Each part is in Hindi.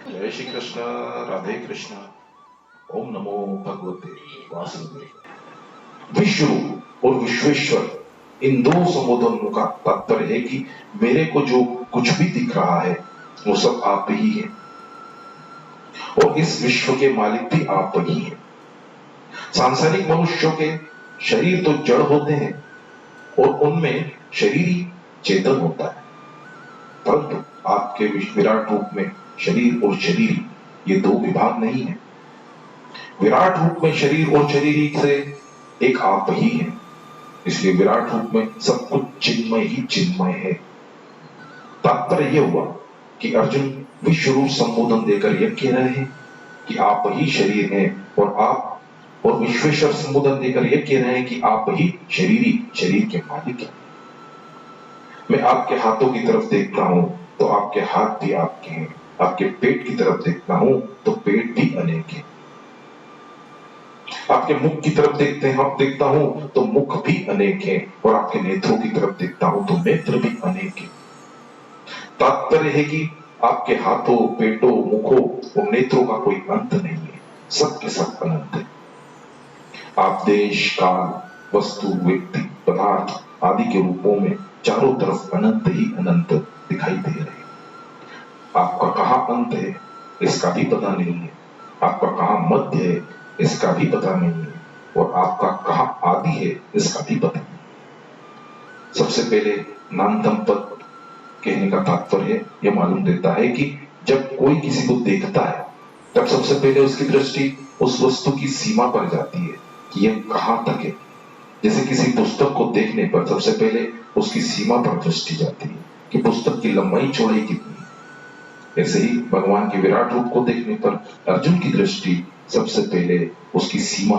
जय श्री कृष्ण। राधे कृष्ण। ओम नमो भगवते वासुदेव। विश्व और विश्वेश्वर इन दो संबोधनों का तात्पर्य है कि मेरे को जो कुछ भी दिख रहा है वो सब आप ही है और इस विश्व के मालिक भी आप ही हैं। सांसारिक मनुष्यों के शरीर तो जड़ होते हैं और उनमें शरीर ही चेतन होता है, परंतु आपके विराट रूप में शरीर और शरीर ये दो विभाग नहीं है। विराट रूप में शरीर और शरीरी से एक आप ही है, इसलिए विराट रूप में सब कुछ चिन्मय ही चिन्मय है। तात्पर्य यह हुआ कि अर्जुन विश्व रूप संबोधन देकर यह कह रहे हैं कि आप ही शरीर हैं और आप, और विश्वेश्वर संबोधन देकर यह कह रहे हैं कि आप ही शरीरी शरीर के मालिक हैं। मैं आपके हाथों की तरफ देखता हूं तो आपके हाथ भी आपके हैं, आपके पेट की तरफ देखता हूं तो पेट भी अनेक है, आपके मुख की तरफ देखता हूं तो मुख भी अनेक है और आपके नेत्रों की तरफ देखता हूं तो नेत्र भी अनेक है। तात्पर्य है कि आपके हाथों, पेटों, मुखों और नेत्रों का कोई अंत नहीं है, सब के सब अनंत है। आप देश, काल, वस्तु, व्यक्ति, पदार्थ आदि के रूपों में चारों तरफ अनंत ही अनंत दिखाई दे रहे हैं। आपका कहां अंत है इसका भी पता नहीं है, आपका कहां मध्य है इसका भी पता नहीं है और आपका कहां आदि है इसका भी पता नहीं। सबसे पहले नामतम पद कहने का तात्पर्य यह मालूम देता है कि जब कोई किसी को देखता है तब सबसे पहले उसकी दृष्टि उस वस्तु की सीमा पर जाती है कि यह कहां तक है। जैसे किसी पुस्तक को देखने पर सबसे पहले उसकी सीमा पर दृष्टि जाती है कि पुस्तक की लंबाई चौड़ाई कितनी है। ऐसे ही भगवान के विराट रूप को देखने पर अर्जुन की दृष्टि सबसे पहले उसकी सीमा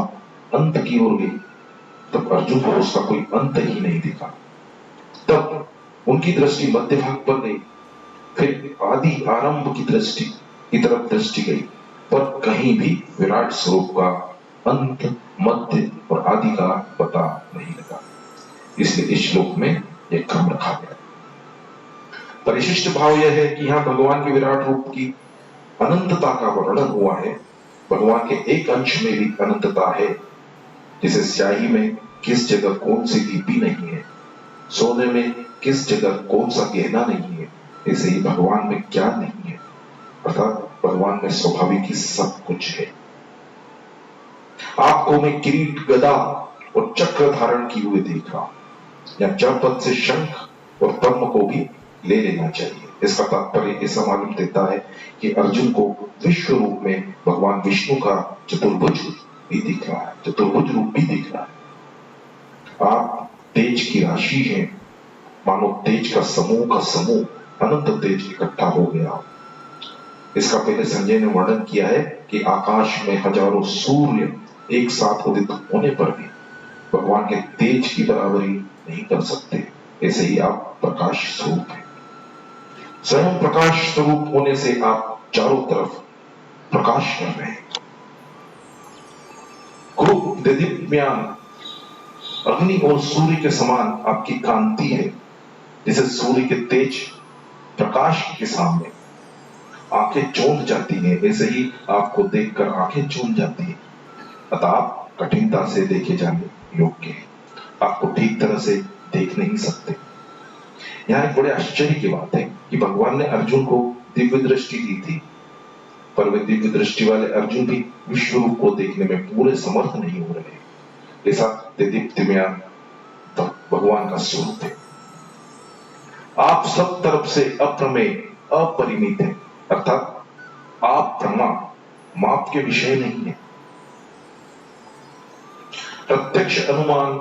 अंत की ओर गई, तब अर्जुन को उसका कोई अंत ही नहीं दिखा। तब उनकी दृष्टि मध्य भाग पर गई, फिर आदि आरंभ की दृष्टि की तरफ दृष्टि गई, पर कहीं भी विराट स्वरूप का अंत, मध्य और आदि का पता नहीं लगा। इसलिए इस श्लोक में यह क्रम रखा गया। परिशिष्ट भाव यह है कि यहां भगवान के विराट रूप की अनंतता का वर्णन हुआ है। भगवान के एक अंश में भी अनंतता है। जैसे स्याही में किस जगह कौन सी लिपि नहीं है, सोने में किस जगह कौन सा गहना नहीं है, ऐसे ही भगवान में क्या नहीं है, अर्थात भगवान में स्वाभाविक ही सब कुछ है। आपको मैं किरीट, गदा और चक्र धारण किए हुए देख रहा हूं, या जड़पद से शंख और पद्म को भी ले लेना चाहिए। इसका तात्पर्य ऐसा मालूम देता है कि अर्जुन को विश्व रूप में भगवान विष्णु का चतुर्भुज भी दिख रहा है, चतुर्भुज रूप भी दिख रहा है। आप तेज की राशि हैं, मानो तेज का समूह अनंत तेज इकट्ठा हो गया। इसका पहले संजय ने वर्णन किया है कि आकाश में हजारों सूर्य एक साथ उदित होने पर भी भगवान के तेज की बराबरी नहीं कर सकते। ऐसे ही आप प्रकाश स्वरूप हैं। स्वयं प्रकाश स्वरूप होने से आप चारों तरफ प्रकाश कर रहे हैं। कुरु देदीप्यमान, अग्नि और सूर्य के समान आपकी कांति है। जैसे सूर्य के तेज प्रकाश के सामने आंखें चौंध जाती हैं, ऐसे ही आपको देखकर आंखें चौंध जाती हैं। अतः आप कठिनता से देखे जाने योग्य हैं, आपको ठीक तरह से देख नहीं सकते। यहाँ एक बड़े आश्चर्य की बात है कि भगवान ने अर्जुन को दिव्य दृष्टि दी थी, पर वे दिव्य दृष्टि वाले अर्जुन भी विश्व रूप को देखने में पूरे समर्थ नहीं हो रहे। ऐसा देदीप्यमान भगवान का स्वरूप है। आप सब तरफ से अप्रमेय, अपरिमित है, अर्थात आप प्रमा, माप के विषय नहीं है। प्रत्यक्ष अनुमान,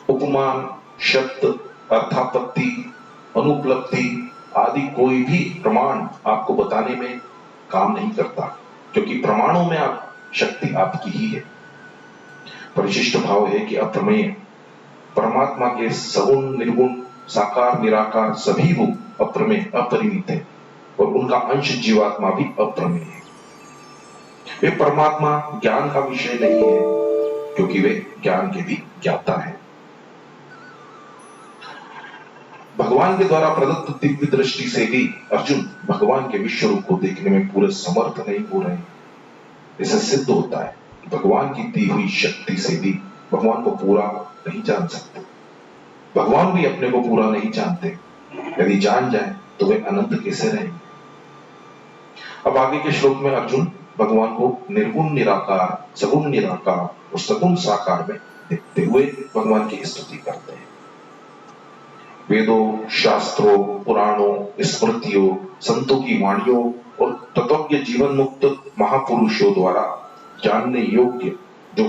उपमान, शब्द, अर्थापत्ति, अनुपलब्धि आदि कोई भी प्रमाण आपको बताने में काम नहीं करता, क्योंकि प्रमाणों में आप शक्ति आपकी ही है। परिशिष्ट भाव है कि अप्रमेय परमात्मा के सगुण, निर्गुण, साकार, निराकार सभी रूप अप्रमेय, अपरिमित है और उनका अंश जीवात्मा भी अप्रमेय है। वे परमात्मा ज्ञान का विषय नहीं है, क्योंकि वे ज्ञान के भी ज्ञाता है। भगवान के द्वारा प्रदत्त दिव्य दृष्टि से भी अर्जुन भगवान के विश्व रूप को देखने में पूरे समर्थ नहीं हो रहे। इससे सिद्ध होता है कि भगवान की दी हुई शक्ति से भी भगवान को पूरा नहीं जान सकते। भगवान भी अपने को पूरा नहीं जानते। यदि जान जाए तो वे अनंत कैसे रहेंगे। अब आगे के श्लोक में अर्जुन भगवान को निर्गुण निराकार, सगुण निराकार और सगुण साकार में देखते हुए भगवान की स्तुति करते हैं। वेदों, शास्त्रों, पुराणों, स्मृतियों, संतों की वाणियों और तत्वज्ञ जीवन मुक्त महापुरुषों द्वारा जानने योग्य जो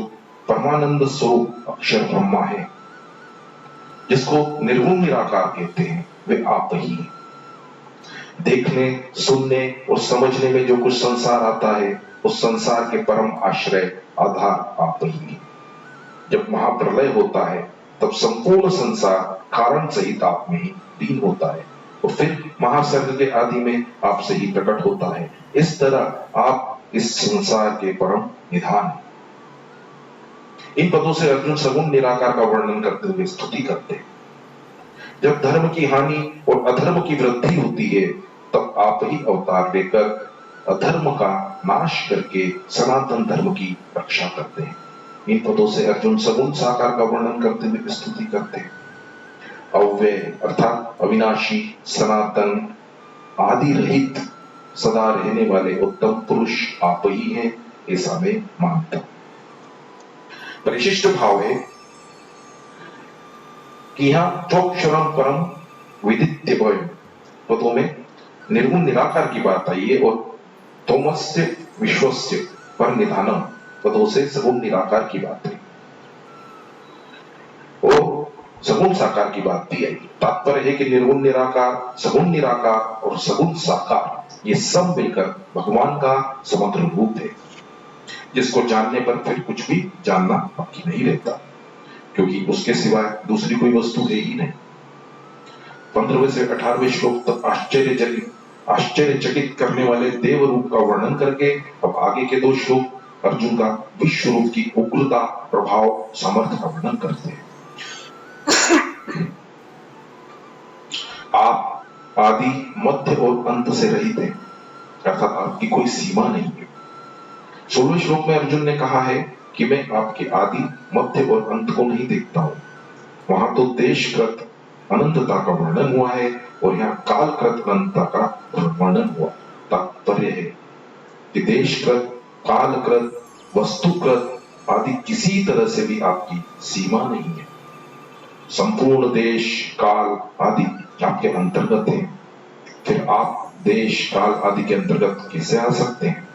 परमानंद स्वरूप अक्षर ब्रह्मा है, जिसको निर्गुण निराकार कहते हैं, वे आप ही हैं। देखने, सुनने और समझने में जो कुछ संसार आता है, उस संसार के परम आश्रय, आधार आप ही हैं। जब महाप्रलय होता है तब संपूर्ण संसार कारण सहित आप में ही लीन होता है और फिर महासर्ग के आदि में आपसे ही प्रकट होता है। इस तरह आप इस संसार के परम निधान हैं। इन पदों से अर्जुन सगुण निराकार का वर्णन करते हुए स्तुति करते हैं। जब धर्म की हानि और अधर्म की वृद्धि होती है तब आप ही अवतार लेकर अधर्म का नाश करके सनातन धर्म की रक्षा करते हैं। इन पदों से अर्जुन सगुण साकार का वर्णन करते हुए स्तुति करते हैं। अव्यय अर्थात अविनाशी, सनातन, आदि रहित, सदा रहने वाले उत्तम पुरुष आप ही हैं, ऐसा मैं मानता हूं। परिशिष्ट भाव है कि यहां त्वक्षरम परम विदित्य पदों में निर्गुण निराकार की बात आई है और तोमस्य विश्वस्य पर निधानम पदों से सगुण निराकार की बात है और सगुण साकार की बात भी आई। तात्पर्य है कि निर्गुण निराकार, सगुण निराकार और सगुण साकार ये सब मिलकर भगवान का समग्र रूप है, जिसको जानने पर फिर कुछ भी जानना बाकी नहीं रहता, क्योंकि उसके सिवाय दूसरी कोई वस्तु है ही नहीं। 15वें से 18वें श्लोक तक आश्चर्यचकित करने वाले देव रूप का वर्णन करके अब आगे के 2 श्लोक अर्जुन का विश्व रूप की उग्रता, प्रभाव, सामर्थ्य का वर्णन करते हैं। आप आदि, मध्य और अंत से रहित हैं, अर्थात आपकी कोई सीमा नहीं है। 16वें श्लोक में अर्जुन ने कहा है कि मैं आपके आदि, मध्य और अंत को नहीं देखता हूं। वहां तो देशकृत अनंतता का वर्णन हुआ है और यहाँ कालकृत अनंतता का वर्णन हुआ। तात्पर्य है कि देशकृत, कालकृत, वस्तुकृत आदि किसी तरह से भी आपकी सीमा नहीं है। संपूर्ण देश, काल आदि आपके अंतर्गत है। फिर आप देश, काल आदि के अंतर्गत कैसे आ सकते हैं?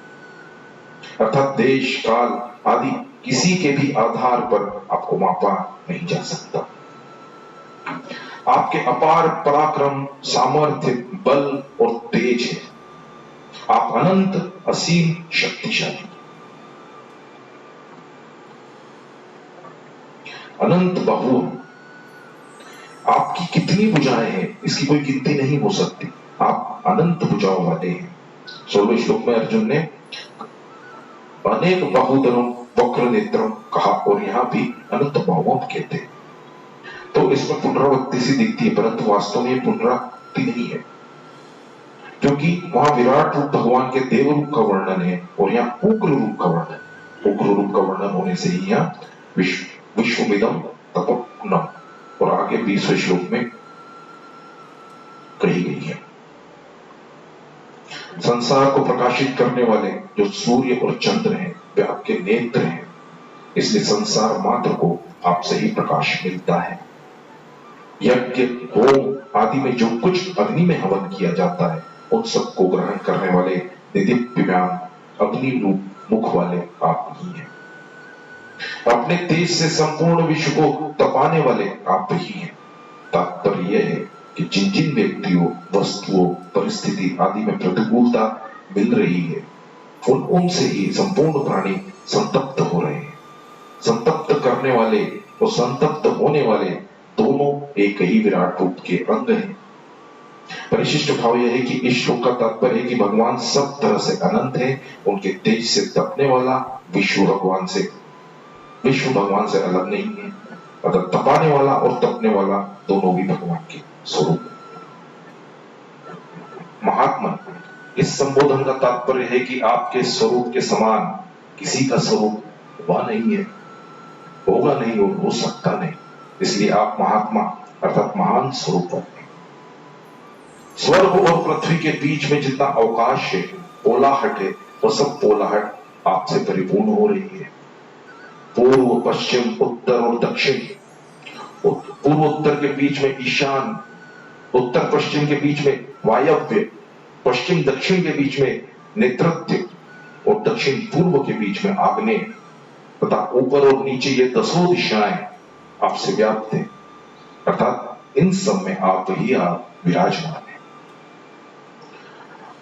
अर्थात देश, काल आदि किसी के भी आधार पर आपको मापा नहीं जा सकता। आपके अपार पराक्रम, सामर्थ्य, बल और तेज है। आप अनंत, असीम, शक्तिशाली, अनंत बाहु। आपकी कितनी भुजाएं हैं इसकी कोई गिनती नहीं हो सकती। आप अनंत भुजाओं वाले हैं। 16वें श्लोक में अर्जुन ने अनेक बाहुधरम वक्र नेत्रम कहा और यहां भी अनंत बाहुओं कहते हैं। तो इसमें पुनरावृत्ति सी दिखती है, परंतु वास्तव में पुनरावृत्ति नहीं है, क्योंकि वहां विराट रूप भगवान के देव रूप का वर्णन है और यहाँ उग्र रूप का वर्णन। उग्र रूप का वर्णन होने से ही यहाँ विश्वमिदं तपोक्नम और आगे 20वें श्लोक में कही गई है। संसार को प्रकाशित करने वाले जो सूर्य और चंद्र हैं वे आपके नेत्र हैं, इसलिए संसार मात्र को आपसे ही प्रकाश मिलता है। यज्ञ, होम आदि में जो कुछ अग्नि में हवन किया जाता है उन सबको ग्रहण करने वाले दिव्यमान अग्नि रूप मुख वाले आप ही हैं। अपने तेज से संपूर्ण विश्व को तपाने वाले आप ही हैं। तात्पर्य यह है कि जिन जिन व्यक्तियों, वस्तुओं, परिस्थिति आदि में प्रतिकूलता मिल रही है उनसे ही संपूर्ण प्राणी संतप्त हो रहे हैं। संतप्त करने वाले और संतप्त होने वाले दोनों एक ही विराट रूप के अंग हैं। परिशिष्ट भाव यह है कि इस श्लोक का तात्पर्य है कि भगवान सब तरह से अनंत है। उनके तेज से तपने वाला विश्व भगवान से अलग नहीं है। अगर तपाने वाला और तपने वाला दोनों भी भगवान के स्वरूप। महात्मन, इस संबोधन का तात्पर्य है कि आपके स्वरूप के समान किसी का स्वरूप हुआ नहीं है, होगा नहीं और हो सकता नहीं, इसलिए आप महात्मा अर्थात महान स्वरूप हैं। स्वर्ग और पृथ्वी के बीच में जितना अवकाश है, पोलाहट है, वो सब पोलाहट आपसे परिपूर्ण हो रही है। पूर्व पश्चिम उत्तर और दक्षिण, पूर्व उत्तर के बीच में ईशान, उत्तर पश्चिम के बीच में वायव्य, पश्चिम दक्षिण के बीच में नेतृत्व और दक्षिण पूर्व के बीच में आग्नेय तथा ऊपर और नीचे ये 10 दिशाएं आपसे व्याप्त हैं, अर्थात इन सब में आप विराजमान हैं।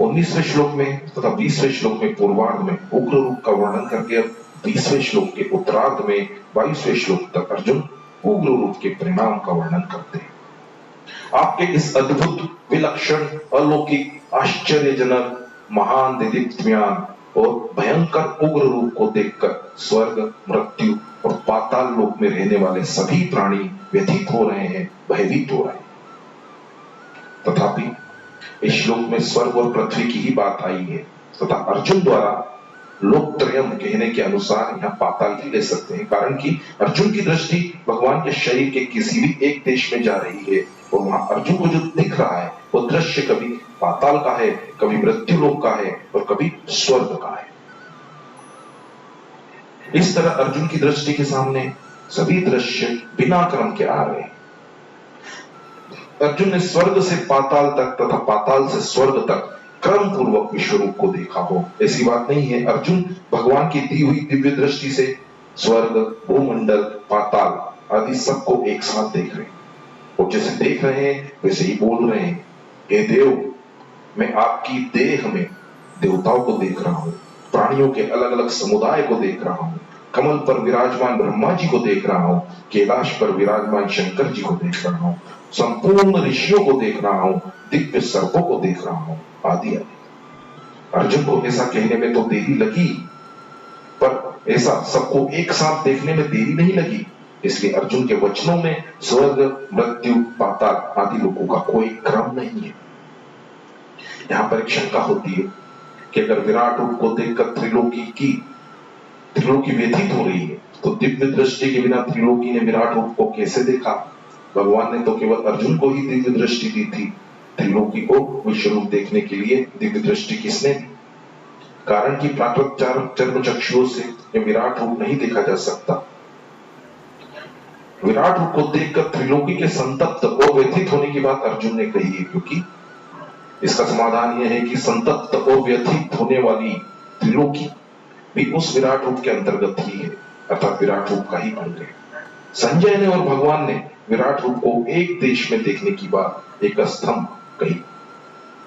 19वें श्लोक में तथा 20वें श्लोक में पूर्वार्ध में उग्र रूप का वर्णन करके अब 20वें श्लोक के उत्तरार्ध में 22वें श्लोक तक अर्जुन उग्र रूप के परिणाम का वर्णन करते हैं। आपके इस अद्भुत, विलक्षण, अलौकिक, आश्चर्यजनक, महान दिव्यज्ञान और भयंकर उग्र रूप को देखकर स्वर्ग, मृत्यु और पाताल लोक में रहने वाले सभी प्राणी व्यथित हो रहे हैं, भयभीत हो रहे हैं। तथापि इस श्लोक में स्वर्ग और पृथ्वी की ही बात आई है तथा अर्जुन द्वारा लोकत्रयम कहने के अनुसार यहाँ पाताल भी ले सकते हैं, कारण कि अर्जुन की दृष्टि भगवान के शरीर के किसी भी एक देश में जा रही है और वहां अर्जुन को जो दिख रहा है वो दृश्य कभी पाताल का है, कभी मृत्यु लोक का है और कभी स्वर्ग का है। इस तरह अर्जुन की दृष्टि के सामने सभी दृश्य बिना क्रम के आ रहे हैं। अर्जुन ने स्वर्ग से पाताल तक तथा पाताल से स्वर्ग तक क्रम पूर्वक विश्व रूप को देखा हो, ऐसी बात नहीं है। अर्जुन भगवान की दी हुई दिव्य दृष्टि से स्वर्ग, भूमंडल, पाताल आदि सबको एक साथ देख रहे हैं और जैसे देख रहे हैं वैसे ही बोल रहे हैं, हे देव, मैं आपकी देह में देवताओं को देख रहा हूं, प्राणियों के अलग अलग समुदाय को देख रहा हूं, कमल पर विराजमान ब्रह्मा जी को देख रहा हूं, कैलाश पर विराजमान शंकर जी को देख रहा हूं, संपूर्ण ऋषियों को देख रहा हूं, दिव्य सर्पों को देख रहा हूं, आदि आदि। अर्जुन को ऐसा कहने में तो देरी लगी, पर ऐसा सबको एक साथ देखने में देरी नहीं लगी, इसलिए अर्जुन के वचनों में स्वर्ग, मृत्यु, पाताल आदि लोगों का कोई क्रम नहीं है। यहां पर एक शंका होती है कि अगर विराट रूप को देखकर त्रिलोकी व्यथित हो रही है तो दिव्य दृष्टि के बिना त्रिलोकी ने विराट रूप को कैसे देखा? भगवान ने तो केवल अर्जुन को ही दिव्य दृष्टि दी थी, त्रिलोकी को विश्व रूप देखने के लिए दिव्य दृष्टि किसने दी? कारण कि प्राकृत चर्म चक्षुओं से यह विराट रूप नहीं देखा जा सकता। विराट रूप को देखकर त्रिलोकी के संतप्त और व्यथित होने की बात अर्जुन ने कही है, क्योंकि इसका समाधान यह है कि संतप्त और व्यथित होने वाली त्रिलोकी भी उस विराट रूप के अंतर्गत ही है, अर्थात विराट रूप का ही अंग है। संजय ने और भगवान ने विराट रूप को एक देश में देखने की बात एक स्तंभ कही,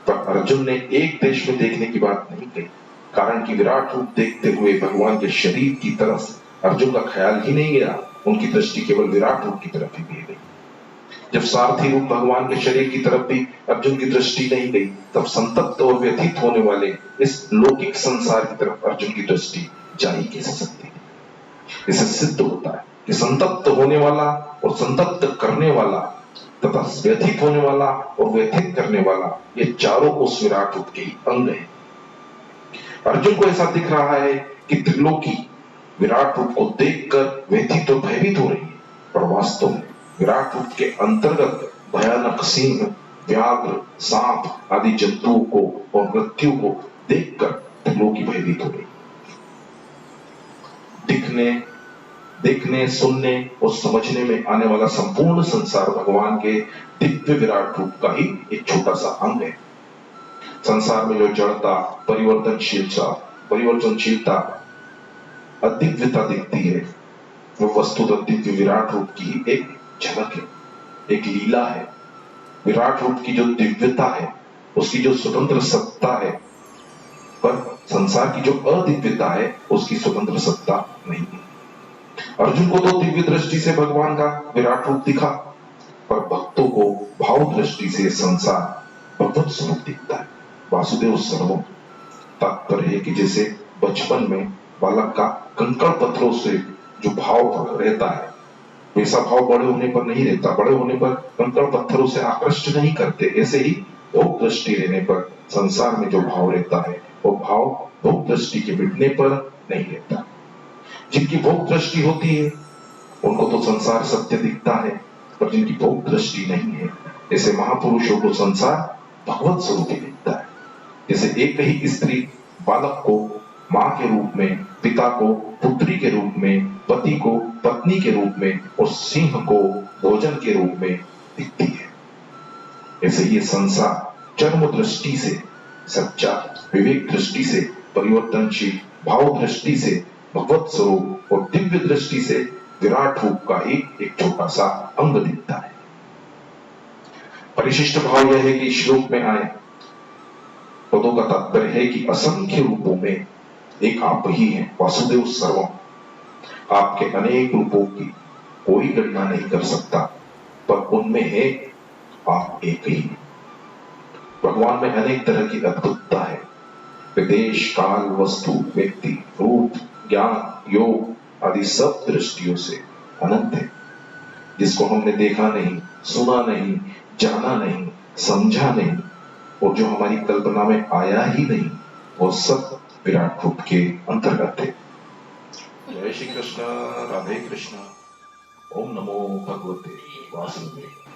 पर अर्जुन ने एक देश में देखने की बात नहीं कही, कारण कि विराट रूप देखते हुए भगवान के शरीर की तरफ अर्जुन का ख्याल ही नहीं गया, उनकी दृष्टि केवल विराट रूप की तरफ ही गई। जब सारथी रूप भगवान के शरीर की तरफ भी अर्जुन की दृष्टि नहीं गई, तब संतप्त और व्यथित होने वाले इस लौकिक संसार की तरफ अर्जुन की दृष्टि जा ही कैसे सकती है? इससे सिद्ध होता है कि संतप्त होने वाला और संतप्त करने वाला तथा व्यथित होने वाला और व्यथित करने वाला, ये चारों उस विराट रूप के अंग हैं। अर्जुन को ऐसा दिख रहा है कि त्रिलोकी विराट रूप को देखकर व्यथित और भयभीत हो रही है, पर वास्तव में विराट रूप के अंतर्गत भयानक सिंह, व्याघ्र, सांप आदि जंतुओं को और मृत्यु को देखकर त्रिलोकी भयभीत हो रही। देखने, सुनने और समझने में आने वाला संपूर्ण संसार भगवान के दिव्य विराट रूप का ही एक छोटा सा अंग है। संसार में जो जड़ता, परिवर्तनशीलता, अदिव्यता दिखती है, वो वस्तुतः दिव्य विराट रूप की एक झलक है, एक लीला है। विराट रूप की जो दिव्यता है, उसकी जो स्वतंत्र सत्ता है, पर संसार की जो अदिव्यता है, उसकी स्वतंत्र सत्ता नहीं है। अर्जुन को तो दिव्य दृष्टि से भगवान का विराट रूप दिखा, पर भक्तों को भाव दृष्टि से संसार भगवत स्वरूप दिखता है। वासुदेव सर्वम तात्पर्य है कि जैसे बचपन में बालक का कंकड़ पत्थरों से जो भाव रहता है, वैसा भाव बड़े होने पर नहीं रहता। बड़े होने पर कंकड़ पत्थरों से आकृष्ट नहीं करते। ऐसे ही भोग दृष्टि रहने पर संसार में जो भाव रहता है वो भाव भोग दृष्टि के मिटने पर नहीं रहता। जिनकी भोग दृष्टि होती है उनको तो संसार सत्य दिखता है, पर जिनकी भोग दृष्टि नहीं है ऐसे महापुरुषों को संसार भगवत स्वरूप ही दिखता है। जैसे एक ही स्त्री बालक को मां के रूप में, पिता को पुत्री के रूप में, पति को पत्नी के रूप में और सिंह को भोजन के रूप में दिखती है, ऐसे ये संसार जन्म दृष्टि से सच्चा, विवेक दृष्टि से परिवर्तनशील, भाव दृष्टि से भगवत स्वरूप और दिव्य दृष्टि से विराट रूप का ही एक छोटा सा अंग दिखता है। परिशिष्ट भाव यह है कि श्लोक में आए पदों का तात्पर्य है कि असंख्य रूपों में एक आप ही हैं, वासुदेव सर्वम। आपके अनेक रूपों की कोई गणना नहीं कर सकता, पर उनमें है आप एक ही। भगवान में अनेक तरह की अद्भुतता है। विदेश, काल, वस्तु, व्यक्ति, रूप, ज्ञान, योग आदि सब दृष्टियों से अनंत है। जिसको हमने देखा नहीं, सुना नहीं, जाना नहीं, समझा नहीं और जो हमारी कल्पना में आया ही नहीं, वो सब विराट रूप के अंतर्गत है। जय श्री कृष्ण, राधे कृष्ण। ओम नमो भगवते वासुदेवाय।